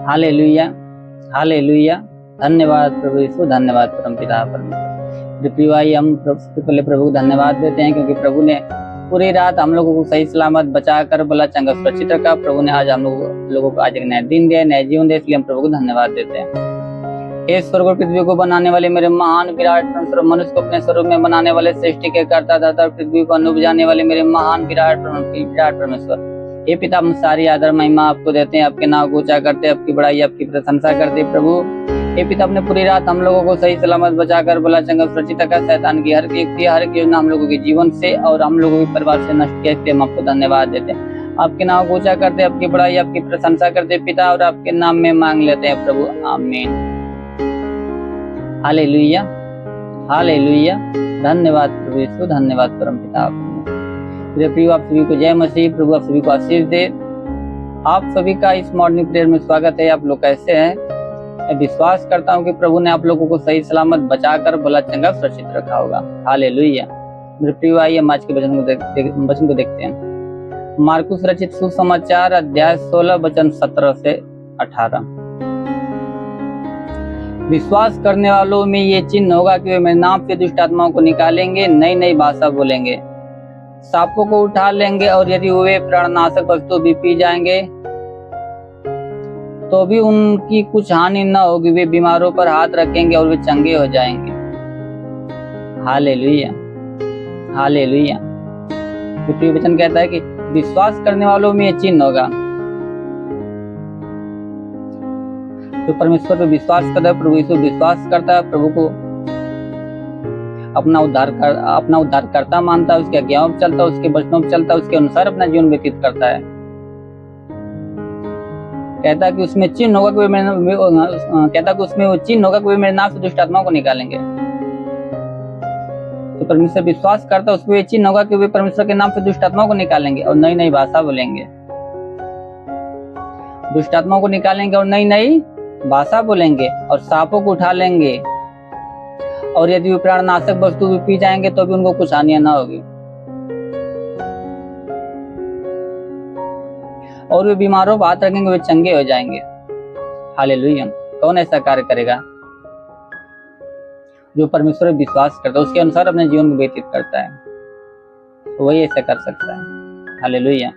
Hallelujah, hallelujah. धन्यवाद प्रभु यीशु, धन्यवाद परमपिता परमेश्वर। प्रिय भाई, हम सबसे पहले प्रभु को धन्यवाद देते हैं क्योंकि प्रभु ने पूरी रात हम लोगों को सही सलामत बचा कर भला चंगा सुरक्षित रखा। प्रभु ने आज हम लोगों को आज एक नया दिन दिया, नया जीवन दिया, इसलिए हम प्रभु को धन्यवाद देते हैं। हे स्वर्ग और पृथ्वी को बनाने वाले मेरे महान विराट परमेश्वर, मनुष्य को अपने स्वरूप में बनाने वाले, सृष्टि के कर्ता दाता, पृथ्वी को अनुपजाने वाले मेरे महान विराट परमेश्वर, हे पिता, हम सारी आदर महिमा आपको देते हैं, आपके नाम को ऊंचा करते हैं, आपकी बड़ाई आपकी प्रशंसा करते हैं। प्रभु हे पिता, अपने पूरी रात हम लोगों को सही सलामत बचाकर भला चंगा सुरक्षित रखा। शैतान की हर एक युक्ति, हर एक योजना हम लोगों के जीवन से और हम लोगों के परिवार से नष्ट किया, इसलिए हम आपको धन्यवाद देते हैं। आपके नाम को ऊंचा करते हैं, आपकी बड़ाई आपकी प्रशंसा करते हैं पिता, और आपके नाम में मांग लेते हैं प्रभु, आमीन। Hallelujah, hallelujah. धन्यवाद प्रभु यीशु, धन्यवाद परमपिता। प्रभु आप सभी को जय मसीह, प्रभु आप सभी को आशीष दे। आप सभी का इस मॉर्निंग प्रेयर में स्वागत है। आप लोग कैसे हैं? मैं विश्वास करता हूं कि प्रभु ने आप लोगों को सही सलामत बचाकर भला चंगा सुरक्षित रखा होगा। हालेलुया। मेरे प्रिय भाई, हम आज के वचन को देखते हैं। मार्कुस रचित सुसमाचार अध्याय 16 वचन 17 से 18। विश्वास करने वालों में ये चिन्ह होगा कि वे मेरे नाम से दुष्ट आत्माओं को निकालेंगे, नई नई भाषा बोलेंगे, सांपों को उठा लेंगे, और यदि वे प्राणनाशक वस्तु भी पी जाएंगे तो भी उनकी कुछ हानि न होगी। वे बीमारों पर हाथ रखेंगे और वे चंगे हो जाएंगे। Hallelujah, hallelujah. तो वचन कहता है कि विश्वास करने वालों में ये चिन्ह होगा। जो परमेश्वर पे विश्वास करता है, प्रभु यीशु विश्वास करता है, प्रभु को अपना उद्धारकर्ता मानता है, उसके आज्ञाओं पर चलता है, उसके वचनों पर चलता है, उसके अनुसार अपना जीवन व्यतीत करता है। कहता है कि उसमें चिन्ह होगा कि वे मेरे नाम से दुष्ट आत्माओं को निकालेंगे। तो परमेश्वर विश्वास करता है, उसमें चिन्ह होगा कि वे परमेश्वर के नाम से दुष्ट आत्माओं को निकालेंगे और नई नई भाषा बोलेंगे। दुष्ट आत्माओं को निकालेंगे और नई नई भाषा बोलेंगे, और सांपों को उठा लेंगे, और यदि वे प्राणनाशक वस्तु भी पी जाएंगे तो भी उनको कुछ हानि न होगी, और वे बीमारों पर हाथ रखेंगे, वे चंगे हो जाएंगे। हालेलुया। कौन ऐसा कार्य करेगा? जो परमेश्वर पर विश्वास करता है, उसके अनुसार अपने जीवन को व्यतीत करता है, वही ऐसा कर सकता है। हालेलुया।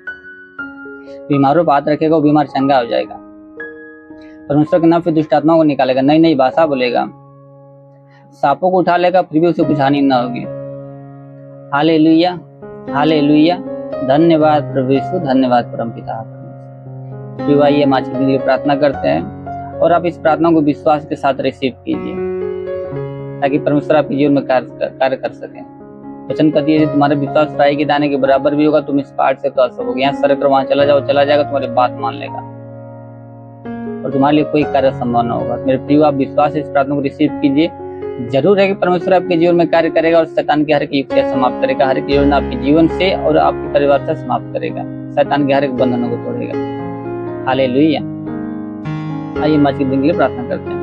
बीमारों पर हाथ रखेगा, वो बीमार चंगा हो जाएगा। परमेश्वर के नाम से दुष्ट आत्माओं को निकालेगा, नई नई भाषा बोलेगा, सांपों को उठा लेगा, फिर भी उसे कुछ हानि न होगी। Hallelujah, hallelujah. धन्यवाद प्रभु यीशु, धन्यवाद परमपिता। भाई, हम आज के लिए प्रार्थना करते हैं, और आप इस प्रार्थना को विश्वास के साथ रिसीव कीजिए ताकि परमेश्वर आपके जीवन में कार्य कर सके। वचन कहती है, तुम्हारा विश्वास राई के दाने के बराबर भी होगा, तुम इस पहाड़ से कह सकोगे यहाँ सर कर वहां चला जाओ, चला जाएगा, तुम्हारी बात मान लेगा और तुम्हारे लिए कोई कार्य संभव न होगा। मेरे प्रिय, आप विश्वास से इस प्रार्थना को रिसीव कीजिए। जरूर है कि परमेश्वर आपके जीवन में कार्य करेगा और शैतान की हर एक युक्तियां समाप्त करेगा, हर एक योजना आपके जीवन से और आपके परिवार से समाप्त करेगा, शैतान के हर एक बंधनों को तोड़ेगा। हालेलुया। आइए हम आज के दिन के लिए प्रार्थना करते हैं।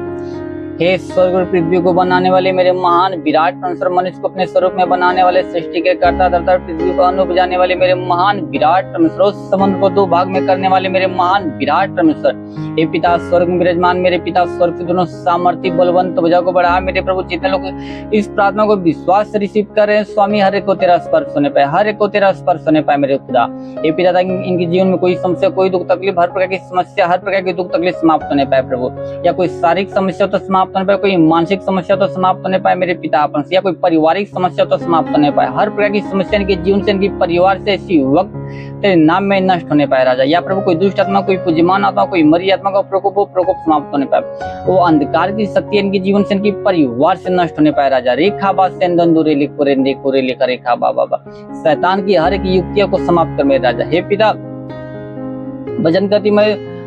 हे स्वर्ग और पृथ्वी को बनाने वाले मेरे महान विराट परमेश्वर, मनुष्य को अपने स्वरूप में बनाने वाले, सृष्टि के कर्ता दाता, पृथ्वी को अन्न उपजाने वाले मेरे महान विराट परमेश्वर, समुद्र को दो भाग में करने वाले मेरे महान विराट परमेश्वर, हे पिता स्वर्ग में विराजमान मेरे पिता, स्वर्ग के दोनों सामर्थ्य बलवंत भुजा को बढ़ा। मेरे प्रभु, जितने लोग इस प्रार्थना को विश्वास से रिसीव कर रहे हैं, स्वामी, हर एक को तेरा स्पर्श होने पाए, हर एक को तेरा स्पर्श होने पाए मेरे खुदा। हे पिता, ताकि इनके जीवन में कोई समस्या, कोई दुख तकलीफ, हर प्रकार की समस्या, हर प्रकार की दुख तकलीफ समाप्त होने पाए प्रभु, या कोई शारीरिक समस्या तो समाप्त होने पाए, कोई मानसिक समस्या तो समाप्त होने पाए मेरे पिता, या कोई पारिवारिक समस्या तो समाप्त होने पाए, हर प्रकार की समस्या इनके जीवन से, इनके परिवार से इसी वक्त तेरे नाम में नष्ट होने पाए राजा। या प्रभु, कोई दुष्ट आत्मा, कोई पूज्यमान आत्मा, कोई मरी आत्मा का प्रकोप समाप्त होने पाए, वो अंधकार की शक्ति इनके जीवन से, इनके परिवार से नष्ट होने पाए राजा। रेखा बा सेंदूरे लिखोरे देखोरे लेखा रेखा बाबा, शैतान की हर एक युक्तियों को समाप्त कर मेरे राजा। हे पिता, भजन करती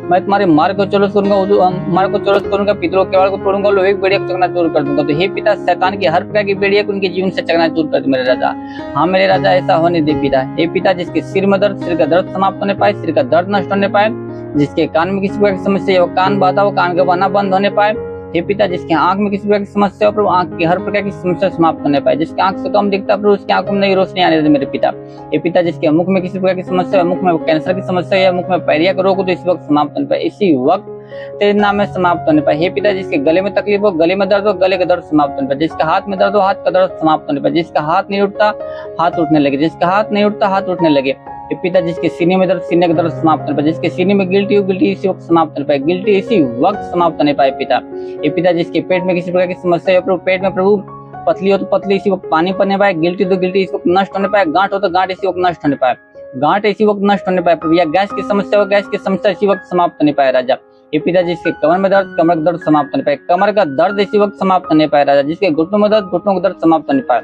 मैं तुम्हारे मार्ग को चलो करूंगा, पितरों के वाड़ को तोड़ूंगा, लोहे की बेड़िया को चकनाचूर कर दूंगा। तो हे पिता, शैतान की हर प्रकार की बेड़िया को उनके जीवन से चकनाचूर कर दे मेरे राजा। हाँ मेरे राजा, ऐसा होने दे पिता। हे पिता, जिसके सिर में दर्द, सिर का दर्द समाप्त होने पाए, सिर का दर्द नष्ट होने पाए, जिसके कान में किसी प्रकार की समस्या, वो कान बाधा, वो कान का बना बंद होने पाए। हे पिता, जिसके आंख में किसी प्रकार की समस्या हो प्रभु, आंख की हर प्रकार की समस्या समाप्त होने पाए, जिसके आंख से कम दिखता प्रभु, उसकी आंखों में नई रोशनी आने दे मेरे पिता। हे पिता, जिसके मुख में किसी प्रकार की समस्या है, मुख में कैंसर की समस्या है, मुख में पैरिया का रोग हो, तो इस वक्त समाप्त होने पाए, इसी वक्त तेरे नाम में समाप्त होने पाए। हे पिता जिसके गले में तकलीफ हो, गले में दर्द हो, गले का दर्द समाप्त होने पाए। जिसके हाथ में दर्द हो, हाथ का दर्द समाप्त होने पाए। जिसका हाथ नहीं उठता हाथ उठने लगे, जिसका हाथ नहीं उठता हाथ उठने लगे। हे पिता जिसके सीने में दर्द, सीने का दर्द समाप्त होने पाए। जिसके सीने में गिल्टी हो, गिल्टी इसी वक्त समाप्त होने पाए। गिल्टी इसी वक्त समाप्त होने पाए पिता। हे पिता जिसके पेट में किसी प्रकार की समस्या हो प्रभु, पेट में प्रभु पतली हो तो पतली इसी वक्त पानी पड़ने पाए। गिल्टी तो गिल्टी इस वक्त नष्ट होने पाए। गांठ हो तो गांठ इसी वक्त नष्ट होने पाए। गांठ इसी वक्त नष्ट होने पाए प्रभु। या गैस की समस्या हो, गैस की समस्या इसी वक्त समाप्त होने पाए राजा। ये पिता जिसके कमर में दर्द, कमर का दर्द समाप्त होने पाए। कमर का दर्द इसी वक्त समाप्त होने पाए राजा। जिसके घुटनों में दर्द, घुटनों का दर्द समाप्त होने पाए।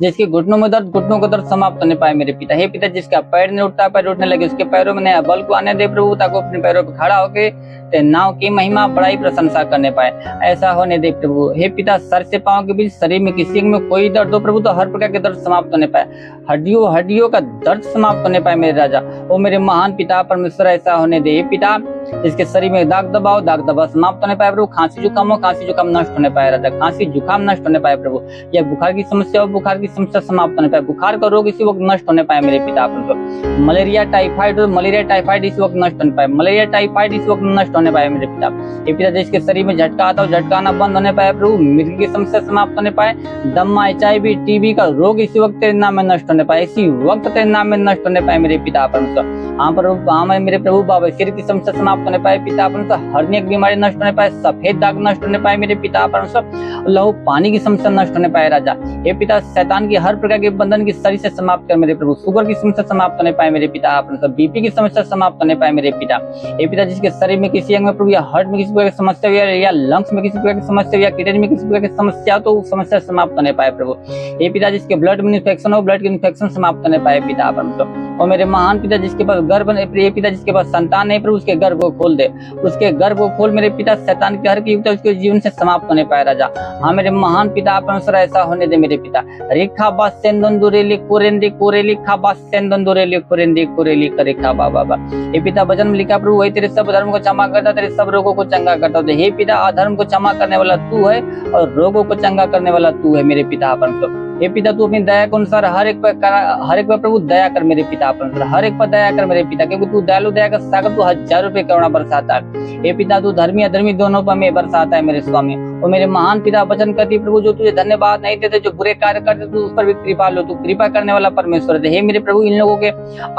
जिसके घुटनों में दर्द, घुटनों का दर्द समाप्त होने पाए मेरे पिता। हे पिता जिसका पैर नहीं उठता, पैर उठने लगे, उसके पैरों में नया बल को आने दे प्रभु, ताकि अपने पैरों पर खड़ा होके तेरे नाम की महिमा बड़ाई प्रशंसा करने पाए। ऐसा होने दे प्रभु। हे पिता सर से पांव के बीच शरीर में किसी में कोई दर्द हो प्रभु, तो हर प्रकार के दर्द समाप्त होने पाए। हड्डियों का दर्द समाप्त होने पाए मेरे राजा। ओ मेरे महान पिता परमेश्वर ऐसा होने दे। हे पिता जिसके शरीर में दाग दबाव, दाग दबाव समाप्त होने पाए प्रभु। खांसी जुकाम हो, खांसी जुकाम नष्ट होने पाए राजा। खांसी जुकाम नष्ट होने पाए प्रभु। या बुखार की समस्या हो, बुखार की समस्या समाप्त होने पाए। बुखार का रोग इसी वक्त नष्ट होने पाए मेरे पिता परमेश्वर। मलेरिया टाइफाइड हो, मलेरिया टाइफाइड इस वक्त नष्ट होने पाए। मलेरिया टाइफाइड इस वक्त नष्ट होने पाए मेरे पिता। ये पिता जिसके शरीर में झटका आता हो, झटका आना बंद होने पाए प्रभु। मिर्गी की समस्या समाप्त होने पाए। दम्मा, HIV, TB का रोग इसी वक्त तेरे नाम में नष्ट होने पाए। इसी वक्त तेरे नाम में नष्ट होने पाए मेरे पिता परमेश्वर। हाँ मेरे प्रभु बाबा, सिर की समस्या समाप्त होने पाए पिता परमेश्वर। हर्निया की बीमारी नष्ट होने पाए। सफेद दाग नष्ट होने पाए मेरे पिता परमेश्वर। लहू पानी की समस्या नष्ट होने पाए राजा। हे पिता शैतान की हर प्रकार के बंधन की शरीर से समाप्त कर मेरे प्रभु। शुगर की समस्या समाप्त होने पाए मेरे पिता परमेश्वर। BP की समस्या समाप्त होने पाए मेरे पिता। हे पिता जिसके शरीर में किसी अंग में प्रभु, या हार्ट में किसी प्रकार की समस्या हो, या लंग्स में किसी प्रकार की समस्या हो, या किडनी में किसी प्रकार की समस्या, तो समस्या समाप्त होने पाए प्रभु। हे पिता जिसके ब्लड में इन्फेक्शन हो, ब्लड की इन्फेक्शन समाप्त होने पाए पिता परमेश्वर। और मेरे महान पिता जिसके पास गर्भ नहीं, प्रिय पिता जिसके पास संतान नहीं प्रभु, उसके गर्भ को खोल दे। उसके गर्भ को खोल मेरे पिता। शैतान की हर की युक्ति उसके जीवन से समाप्त होने पाए राजा। हाँ मेरे महान पिता परमेश्वर ऐसा होने दे मेरे पिता। रेखा बास सेंदुरेली कोरेंदी कोरेली खा बास सेंदुरेली कोरेंदी कोरेली करेखा बाबा। हे पिता वचन में लिखा प्रभु, वही तेरे सब धर्म को क्षमा करता, तेरे सब रोगों को चंगा करता है। हे पिता अधर्म को क्षमा करने वाला तू है और रोगों को चंगा करने वाला तू है मेरे पिता परमेश्वर। हे पिता तू अपनी दया के अनुसार हर एक पर प्रभु दया कर मेरे पिता परमेश्वर। हर एक पर दया कर मेरे पिता, क्योंकि तू दयालु दया का सागर, तू हजारों रुपए करुणा बरसाता है। हे पिता तू धर्मी अधर्मी दोनों पर में बरसाता है मेरे स्वामी। और मेरे महान पिता वचन करती प्रभु, जो तुझे धन्यवाद नहीं देते, जो बुरे कार्य करते, तू उस पर भी कृपा लो। तू कृपा करने वाला परमेश्वर है। हे मेरे प्रभु इन लोगों के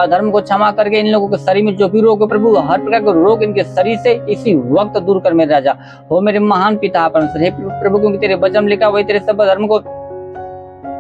अधर्म को क्षमा करके, इन लोगों के शरीर में जो भी रोग है प्रभु, हर प्रकार के रोग इनके शरीर से इसी वक्त दूर कर मेरे राजा। हो मेरे महान पिता परमेश्वर। हे प्रभु क्योंकि तेरे वचन में लिखा, वही तेरे सब धर्म को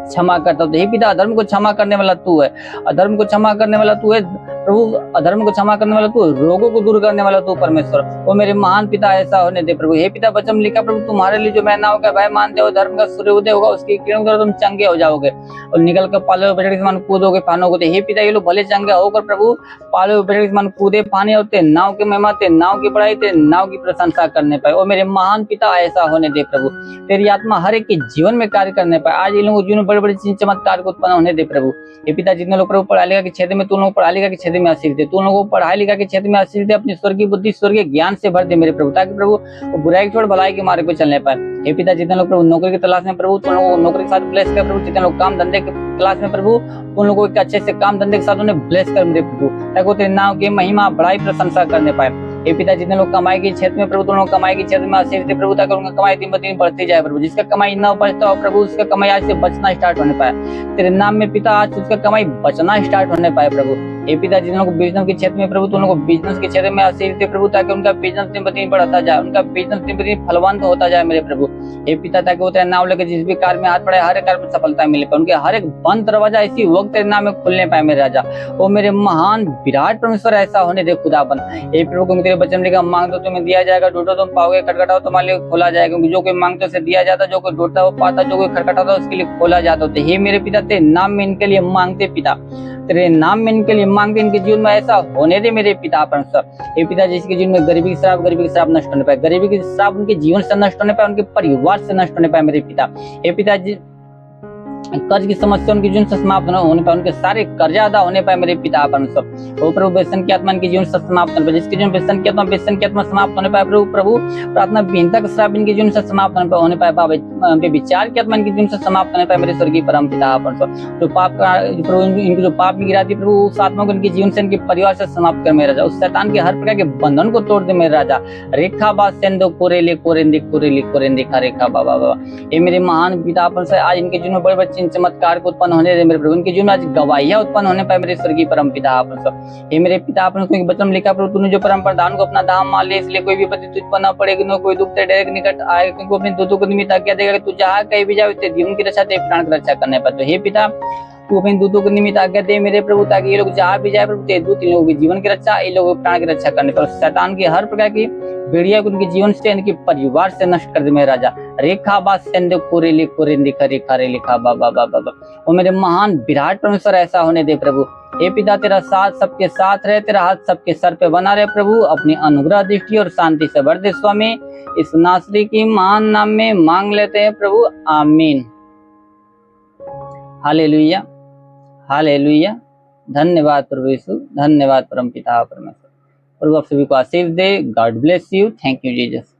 क्षमा करता हूँ। हे पिता अधर्म को क्षमा करने वाला तू है। अधर्म को क्षमा करने वाला तू है प्रभु। अधर्म को क्षमा करने वाला तू है। रोगों को दूर करने वाला तू परमेश्वर। वो मेरे महान पिता ऐसा होने दे प्रभु। हे पिता वचन लिखा प्रभु, तुम्हारे लिए जो मैना होगा भय मानते हो, धर्म का सूर्य उदय होगा, उसकी किरणों द्वारा तुम चंगे हो जाओगे और निकल कर पाले बछड़े के समान कूदोगे, फानोगे। हे पिता ये लोग भले चंगे होकर प्रभु पाले बछड़े के समान कूदे, फाने होते नाव के महिमा, ते नाव की पढ़ाई, ते नाव की प्रशंसा करने पाए। और मेरे महान पिता ऐसा होने दे प्रभु। तेरी आत्मा हर एक के जीवन में कार्य करने पाए। आज इन लोगों के जीवन में बड़े बड़े चमत्कार को उत्पन्न होने दे प्रभु। ये पिता जितने लोग प्रभु पढ़ाई लिखा के क्षेत्र में, तू लोग पढ़ाई लिखा के क्षेत्र में आशीष दे। तू लोगों को पढ़ाई लिखा के क्षेत्र में आशीष दे। अपनी स्वर्गीय बुद्धि, स्वर्गीय ज्ञान से भर दे मेरे प्रभु, ताकि प्रभु बुराई छोड़ भलाई के मार्ग पे चलने पाए। हे पिता जितने लोग प्रभु नौकरी की तलाश में प्रभु, तुम लोगों को नौकरी के साथ ब्लेस कर प्रभु। जितने लोग काम धंधे के तलाश में प्रभु, उन लोगों को अच्छे से काम धंधे के साथ उन्हें ब्लेस कर मेरे प्रभु, ताकि वो तेरे नाम की महिमा बड़ाई प्रशंसा करने पाए। हे पिता जितने लोग कमाई के क्षेत्र में प्रभु, तुम लोग कमाई के क्षेत्र में आशीष दे प्रभु, ताकि उनका कमाई दिन ब दिन बढ़ती जाए प्रभु। जिसका कमाई न बचता हो प्रभु, उसका कमाई आज से बचना स्टार्ट होने पाए तेरे नाम में पिता। आज उसका कमाई बचना स्टार्ट होने पाए प्रभु। हे पिता जिन लोगों को बिजनेस के क्षेत्र में प्रभु, तुम लोगों को बिजनेस के क्षेत्र में आशीष दे प्रभु, ताकि उनका बिजनेस दिन ब दिन बढ़ता जाए, उनका बिजनेस दिन ब दिन फलवंत होता जाए मेरे प्रभु। हे पिता ताकि वो तेरे नाम लेकर जिस भी कार्य में हाथ बढ़ाए, हर एक कार्य में सफलता मिले पाए। उनके हर एक बंद दरवाजा इसी वक्त तेरे नाम में खुलने पाए मेरे राजा। वो मेरे महान विराट परमेश्वर ऐसा होने दे खुदाबंद। हे प्रभु को तेरे वचन लिखा, मांगो तुम्हें दिया जाएगा, ढूंढो तुम पाओगे, खटखटाओ तुम्हारे लिए खोला जाएगा। क्योंकि जो कोई मांगता उसे दिया जाता, जो कोई ढूंढता वो पाता, जो कोई खटखटाता उसके लिए खोला जाता। हे मेरे पिता तेरे नाम में इनके लिए मांगते पिता, तेरे नाम में इनके लिए मांगते, इनके जीवन में ऐसा होने दे मेरे पिता परमेश्वर। हे पिता जिसके जीवन में गरीबी की श्राप नष्ट होने पाए, गरीबी की श्राप उनके जीवन से नष्ट होने पाए, उनके परिवार से नष्ट होने पाए मेरे पिता। हे पिता कर्ज की समस्या उनके जीवन से समाप्त होने पर, उनके सारे कर्जा अदा होने पर मेरे पिता परमेश्वर। ओ प्रभु व्यसन की आत्मा इनके जीवन से समाप्त होने पर, जिसके जीवन व्यसन की आत्मा समाप्त होने पर प्रभु प्रार्थना विहीनता का श्राप इनके जीवन से समाप्त होने पर बाबा, विचार की आत्मा इनके जीवन से समाप्त होने पर मेरे स्वर्गीय परम पिता परमेश्वर। जो पाप का प्रभु इनको जो पाप की गिराती प्रभु, उस आत्मा को इनके जीवन से इनके परिवार से समाप्त कर मेरे राजा। उस शैतान के हर प्रकार के बंधन को तोड़ दे मेरे राजा। रेखा बा सेंदो कोरेले कोरेंदे कोरेले कोरेंदे का रेखा बाबा बाबा। ये मेरे महान पिता परमेश्वर, आज इनके जीवन में बड़े बड़े चिन्ह चमत्कार को उत्पन्न होने दे मेरे प्रभु। इनके जीवन में आज गवाहियां उत्पन्न होने पाए मेरे स्वर्गीय परम पिता परमेश्वर। हे मेरे पिता परमेश्वर, क्योंकि वचन में लिखा प्रभु, तूने जो परम प्रधान को अपना धाम मान ले, इसलिए कोई विपत्ति तुझ पर न पड़ेगी, न कोई दुख तेरे डायरेक्ट निकट आएगा, क्योंकि अपने दूतों को निमित्त आज्ञा देगा कि तू जहाँ कहीं भी जाए तेरे जीवन की रक्षा, तेरे प्राण की रक्षा करने पर। तो हे पिता, तू अपने दूतों को निमित्त आज्ञा दे मेरे प्रभु, ताकि ये लोग जहाँ भी जाए प्रभु, तेरे दूत इन लोगों के जीवन की रक्षा, इन लोगों के प्राण की रक्षा करने पर। शैतान की हर प्रकार की भेड़िया को उनके जीवन से, इनके परिवार से नष्ट कर दे मेरे राजा। रेखा बा सेंदे कोरेले कोरेंदे का रेखा रे लिखा बाबा बाबा बाबा। वो मेरे महान विराट परमेश्वर ऐसा होने दे प्रभु। हे पिता, तेरा साथ सबके साथ रहे, तेरा हाथ सबके सर पे बना रहे प्रभु। अपनी अनुग्रह दृष्टि और शांति से भर दे स्वामी। इस नासरी की महान नाम में मांग लेते हैं प्रभु, आमीन। Hallelujah hallelujah. धन्यवाद प्रभु यीशु, धन्यवाद परम पिता परमेश्वर। प्रभु आप सभी को आशीष दे। God bless you. Thank you Jesus.